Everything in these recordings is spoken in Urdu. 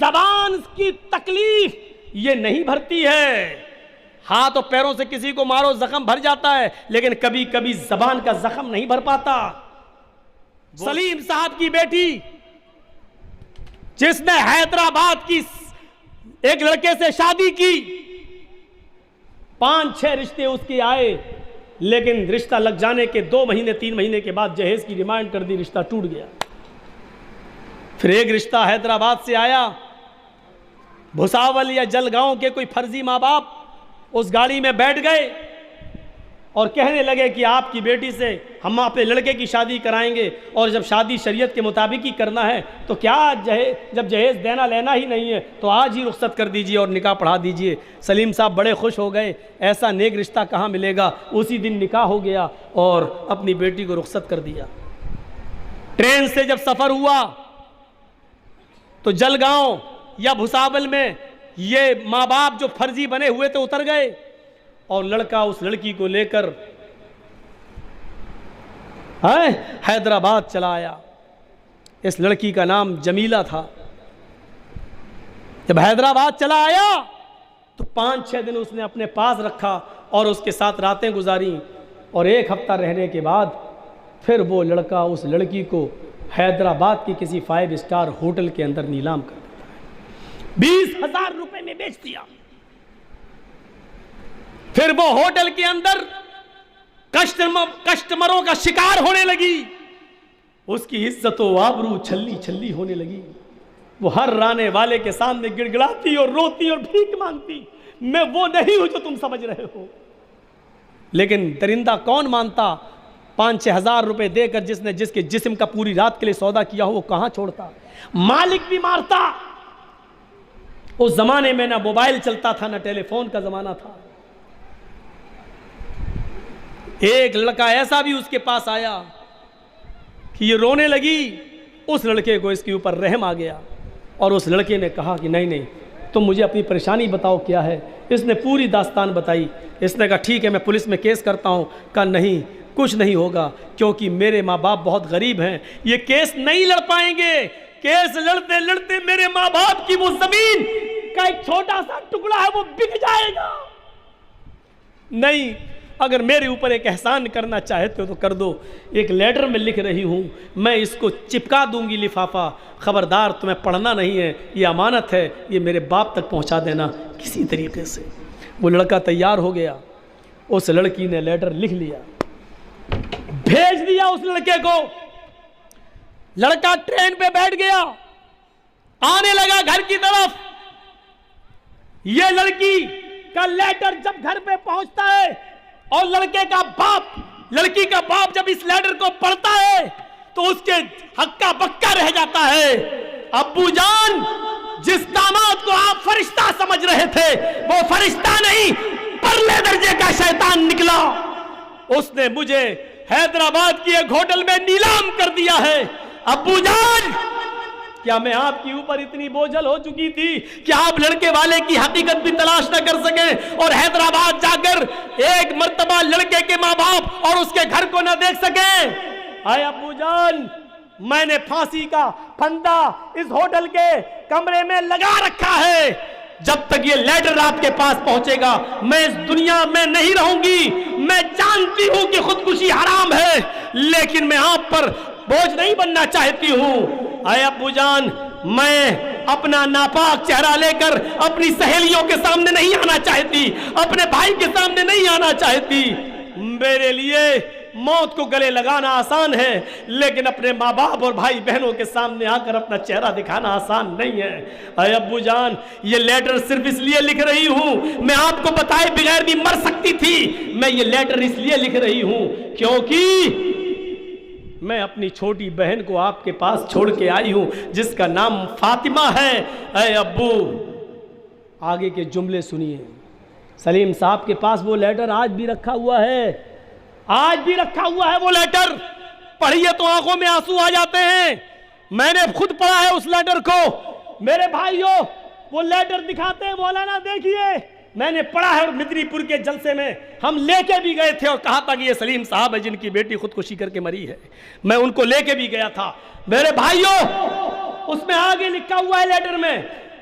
زبان کی تکلیف یہ نہیں بھرتی ہے. ہاتھ اور پیروں سے کسی کو مارو زخم بھر جاتا ہے, لیکن کبھی کبھی زبان کا زخم نہیں بھر پاتا. سلیم صاحب کی بیٹی جس نے حیدرآباد کی ایک لڑکے سے شادی کی, 5-6 رشتے اس کے آئے, لیکن رشتہ لگ جانے کے 2 مہینے 3 مہینے کے بعد جہیز کی ڈیمانڈ کر دی, رشتہ ٹوٹ گیا. پھر ایک رشتہ حیدرآباد سے آیا, بھساول یا جلگاؤں کے کوئی فرضی ماں باپ اس گاڑی میں بیٹھ گئے اور کہنے لگے کہ آپ کی بیٹی سے ہم اپنے لڑکے کی شادی کرائیں گے, اور جب شادی شریعت کے مطابق ہی کرنا ہے تو کیا جب جہیز دینا لینا ہی نہیں ہے تو آج ہی رخصت کر دیجئے اور نکاح پڑھا دیجئے. سلیم صاحب بڑے خوش ہو گئے, ایسا نیک رشتہ کہاں ملے گا. اسی دن نکاح ہو گیا اور اپنی بیٹی کو رخصت کر دیا. ٹرین سے جب سفر ہوا تو جلگاؤں یا بھساول میں یہ ماں باپ جو فرضی بنے ہوئے تھے اتر گئے, اور لڑکا اس لڑکی کو لے کر حیدرآباد چلا آیا. اس لڑکی کا نام جمیلہ تھا. جب حیدرآباد چلا آیا تو 5-6 دن اس نے اپنے پاس رکھا اور اس کے ساتھ راتیں گزاری, اور 1 ہفتہ رہنے کے بعد پھر وہ لڑکا اس لڑکی کو حیدرآباد کی کسی 5 اسٹار ہوٹل کے اندر نیلام کر دیتا ہے, 20,000 روپے میں بیچ دیا. پھر وہ ہوٹل کے اندر کسٹمروں کا شکار ہونے لگی, اس کی عزت و آبرو چھلی چھلی ہونے لگی. وہ ہر رانے والے کے سامنے گڑ گڑاتی اور روتی اور بھیک مانگتی, میں وہ نہیں ہوں جو تم سمجھ رہے ہو. لیکن درندہ کون مانتا, 5-6 ہزار روپے دے کر جس کے جسم کا پوری رات کے لیے سودا کیا ہو وہ کہاں چھوڑتا. مالک بھی مارتا. اس زمانے میں نہ موبائل چلتا تھا نہ ٹیلی فون کا زمانہ تھا. ایک لڑکا ایسا بھی اس کے پاس آیا کہ یہ رونے لگی. اس لڑکے کو اس کے اوپر رحم آ گیا, اور اس لڑکے نے کہا کہ نہیں تم مجھے اپنی پریشانی بتاؤ کیا ہے. اس نے پوری داستان بتائی. اس نے کہا ٹھیک ہے میں پولیس میں کیس کرتا ہوں. کہا نہیں کچھ نہیں ہوگا, کیونکہ میرے ماں باپ بہت غریب ہیں, یہ کیس نہیں لڑ پائیں گے. کیس لڑتے لڑتے میرے ماں باپ کی وہ زمین کا ایک چھوٹا سا ٹکڑا ہے وہ بک جائے گا. نہیں, اگر میرے اوپر ایک احسان کرنا چاہتے ہو تو کر دو. ایک لیٹر میں لکھ رہی ہوں, میں اس کو چپکا دوں گی لفافہ, خبردار تمہیں پڑھنا نہیں ہے, یہ امانت ہے, یہ میرے باپ تک پہنچا دینا کسی طریقے سے. وہ لڑکا تیار ہو گیا. اس لڑکی نے لیٹر لکھ لیا, بھیج دیا اس لڑکے کو. لڑکا ٹرین پہ بیٹھ گیا, آنے لگا گھر کی طرف. یہ لڑکی کا لیٹر جب گھر پہ پہنچتا ہے اور لڑکی کا باپ جب اس لیٹر کو پڑھتا ہے تو اس کے ہکا بکا رہ جاتا ہے. ابو جان, جس داماد کو آپ فرشتہ سمجھ رہے تھے وہ فرشتہ نہیں, پرلے درجے کا شیطان نکلا. اس نے مجھے حیدرآباد کی ایک ہوٹل میں نیلام کر دیا ہے. ابو جان, کیا میں آپ کے اوپر اتنی بوجھل ہو چکی تھی کہ آپ لڑکے والے کی حقیقت بھی تلاش نہ کر سکیں اور حیدرآباد جا کر ایک مرتبہ لڑکے کے ماں باپ اور اس کے گھر کو نہ دیکھ سکیں؟ اے ابو جان, میں نے پھانسی کا پھندا اس ہوٹل کے کمرے میں لگا رکھا ہے. جب تک یہ لیٹر آپ کے پاس پہنچے گا میں اس دنیا میں نہیں رہوں گی. میں جانتی ہوں کہ خودکشی حرام ہے, لیکن میں آپ پر بوجھ نہیں بننا چاہتی ہوں. اے ابو جان, میں اپنا ناپاک چہرہ لے کر اپنی سہیلیوں کے سامنے نہیں آنا چاہتی, اپنے بھائی کے سامنے نہیں آنا چاہتی. میرے لیے موت کو گلے لگانا آسان ہے, لیکن اپنے ماں باپ اور بھائی بہنوں کے سامنے آ کر اپنا چہرہ دکھانا آسان نہیں ہے. اے ابو جان, یہ لیٹر صرف اس لیے لکھ رہی ہوں, میں آپ کو بتائے بغیر بھی مر سکتی تھی. میں یہ لیٹر اس لیے لکھ رہی ہوں کیونکہ میں اپنی چھوٹی بہن کو آپ کے پاس چھوڑ کے آئی ہوں جس کا نام فاطمہ ہے. اے ابو, آگے کے جملے سنیے. سلیم صاحب کے پاس وہ لیٹر آج بھی رکھا ہوا ہے, آج بھی رکھا ہوا ہے. وہ لیٹر پڑھیے تو آنکھوں میں آنسو آ جاتے ہیں. میں نے خود پڑھا ہے اس لیٹر کو. میرے بھائیوں, وہ لیٹر دکھاتے ہیں مولانا, دیکھیے میں نے پڑھا ہے. اور مدنی پور کے جلسے میں ہم لے کے بھی گئے تھے اور کہا تھا کہ یہ سلیم صاحب ہے جن کی بیٹی خودکشی کر کے مری ہے. میں ان کو لے کے بھی گیا تھا. میرے بھائیوں, اس میں آگے لکھا ہوا ہے لیٹر میں,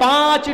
5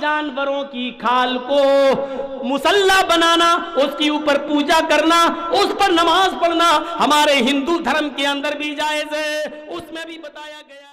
جانوروں کی کھال کو مصلی بنانا، اس کی اوپر پوجا کرنا، اس پر نماز پڑھنا ہمارے ہندو دھرم کے اندر بھی جائز ہے، اس میں بھی بتایا گیا ہے۔